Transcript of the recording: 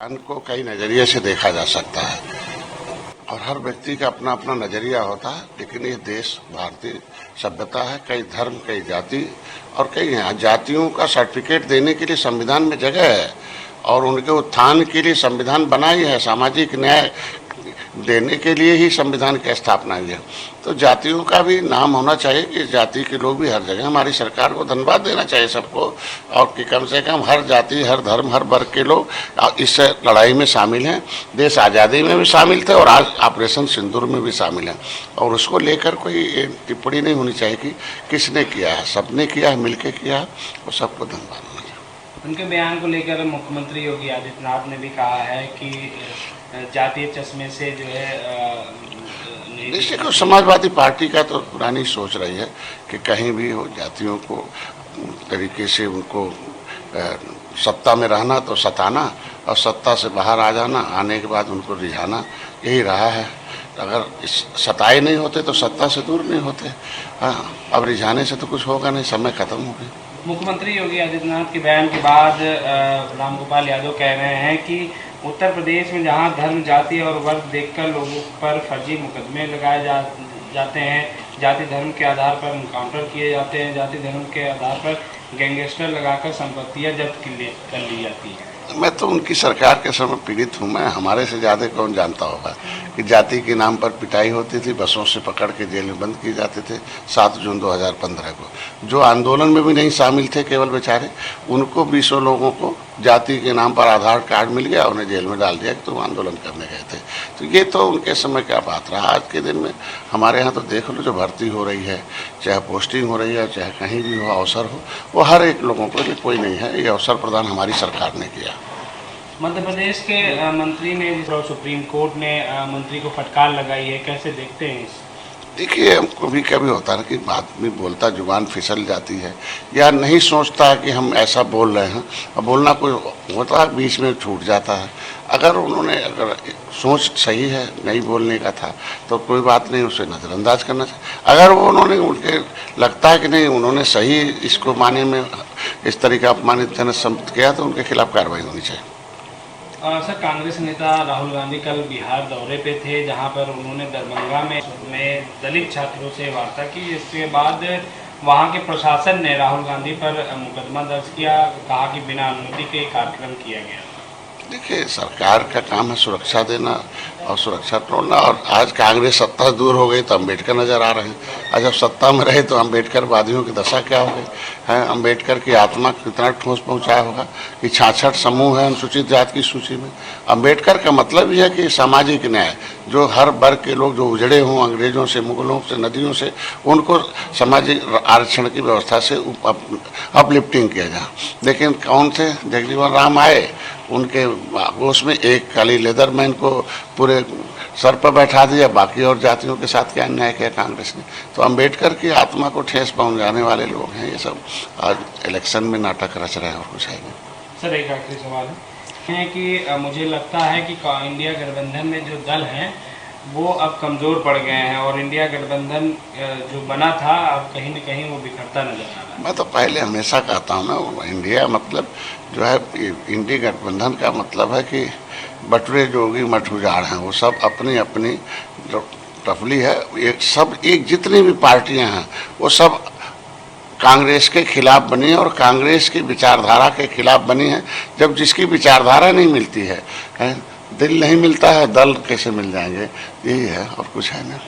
ज्ञान को कई नजरिए से देखा जा सकता है और हर व्यक्ति का अपना अपना नजरिया होता है। लेकिन ये देश भारतीय सभ्यता है, कई धर्म, कई जाति और कई यहाँ जातियों का सर्टिफिकेट देने के लिए संविधान में जगह है और उनके उत्थान के लिए संविधान बनाई है। सामाजिक न्याय देने के लिए ही संविधान की स्थापना हुई है। तो जातियों का भी नाम होना चाहिए कि जाति के लोग भी हर जगह, हमारी सरकार को धन्यवाद देना चाहिए सबको, और कि कम से कम हर जाति, हर धर्म, हर वर्ग के लोग इस लड़ाई में शामिल हैं। देश आज़ादी में भी शामिल थे और आज ऑपरेशन सिंदूर में भी शामिल हैं। और उसको लेकर कोई टिप्पणी नहीं होनी चाहिए कि किसने किया है, सबने किया है, मिलकर किया है, और सबको धन्यवाद होना चाहिए। उनके बयान को लेकर मुख्यमंत्री योगी आदित्यनाथ ने भी कहा है कि जातीय चश्मे से जो है देखो, समाजवादी पार्टी का तो पुरानी सोच रही है कि कहीं भी हो जातियों को तरीके से उनको सत्ता में रहना तो सताना और सत्ता से बाहर आ जाना, आने के बाद उनको रिझाना, यही रहा है। अगर सताए नहीं होते तो सत्ता से दूर नहीं होते। हाँ, अब रिझाने से तो कुछ होगा नहीं, समय खत्म हो गया। मुख्यमंत्री योगी आदित्यनाथ के बयान के बाद रामगोपाल यादव कह रहे हैं कि उत्तर प्रदेश में जहां धर्म, जाति और वर्ग देखकर लोगों पर फर्जी मुकदमे लगाए जाते हैं, जाति धर्म के आधार पर इनकाउंटर किए जाते हैं, जाति धर्म के आधार पर गैंगस्टर लगाकर संपत्तियां जब्त कर ली जाती हैं। मैं तो उनकी सरकार के समय पीड़ित हूँ। मैं, हमारे से ज़्यादा कौन जानता होगा कि जाति के नाम पर पिटाई होती थी, बसों से पकड़ के जेल में बंद किए जाते थे। 7 जून 2015 को जो आंदोलन में भी नहीं शामिल थे, केवल बेचारे, उनको 20 लोगों को जाति के नाम पर आधार कार्ड मिल गया, उन्हें जेल में डाल दिया कि तुम आंदोलन करने गए थे। तो ये तो उनके समय क्या बात रहा। आज के दिन में हमारे यहाँ तो देख लो, जो भर्ती हो रही है, चाहे पोस्टिंग हो रही है, चाहे कहीं भी हो, अवसर हो, वो हर एक लोगों को, कोई नहीं है। ये अवसर प्रदान हमारी सरकार ने किया। मध्य प्रदेश के मंत्री ने, सुप्रीम कोर्ट ने मंत्री को फटकार लगाई है, कैसे देखते हैं इस? देखिए, हमको भी कभी होता है कि आदमी बोलता, जुबान फिसल जाती है या नहीं सोचता कि हम ऐसा बोल रहे हैं, और बोलना कोई होता है, बीच में छूट जाता है। अगर अगर सोच सही है, नहीं बोलने का था, तो कोई बात नहीं, उसे नज़रअंदाज करना चाहिए। अगर उन्होंने, उनके लगता है कि नहीं, उन्होंने सही इसको माने में इस तरीका अपमानितजनक शब्द किया, तो उनके खिलाफ कार्रवाई होनी चाहिए। सर, कांग्रेस नेता राहुल गांधी कल बिहार दौरे पे थे, जहां पर उन्होंने दरभंगा में दलित छात्रों से वार्ता की। इसके बाद वहां के प्रशासन ने राहुल गांधी पर मुकदमा दर्ज किया, कहा कि बिना अनुमति के कार्यक्रम किया गया। देखिए, सरकार का काम है सुरक्षा देना और सुरक्षा तोड़ना, और आज कांग्रेस सत्ता दूर हो गई तो अम्बेडकर नजर आ रहे हैं। आज जब सत्ता में रहे तो अम्बेडकर वादियों की दशा क्या हो गई है। अम्बेडकर की आत्मा को कितना ठोस पहुंचाया होगा कि 66 समूह है अनुसूचित जाति की सूची में। अम्बेडकर का मतलब यह है कि सामाजिक न्याय, जो हर वर्ग के लोग जो उजड़े हों अंग्रेजों से, मुगलों से, नदियों से, उनको सामाजिक आरक्षण की व्यवस्था से अपलिफ्टिंग किया जाए। लेकिन कौन थे? जगजीवन राम आए, उनके उसमें एक खाली लेदरमैन को पूरे सर पर बैठा दिया, बाकी और जातियों के साथ क्या अन्याय किया कांग्रेस ने। तो अंबेडकर की आत्मा को ठेस पहुंचाने वाले लोग हैं ये सब। आज इलेक्शन में नाटक रच रहे हैं और कुछ है नहीं। सर, एक आखिरी सवाल है कि मुझे लगता है कि इंडिया गठबंधन में जो दल हैं वो अब कमज़ोर पड़ गए हैं और इंडिया गठबंधन जो बना था अब कहीं न कहीं वो बिखरता नजर आ रहा है। मैं तो पहले हमेशा कहता हूँ ना, इंडिया मतलब जो है, इंडिया गठबंधन का मतलब है कि बटुरे जोगी मठ उजाड़ हैं। वो सब अपनी अपनी टफली है। एक सब, एक जितनी भी पार्टियां हैं वो सब कांग्रेस के खिलाफ बनी है और कांग्रेस की विचारधारा के खिलाफ बनी है। जब जिसकी विचारधारा नहीं मिलती है, दिल नहीं मिलता है, दल कैसे मिल जाएंगे? यही है और कुछ है नहीं।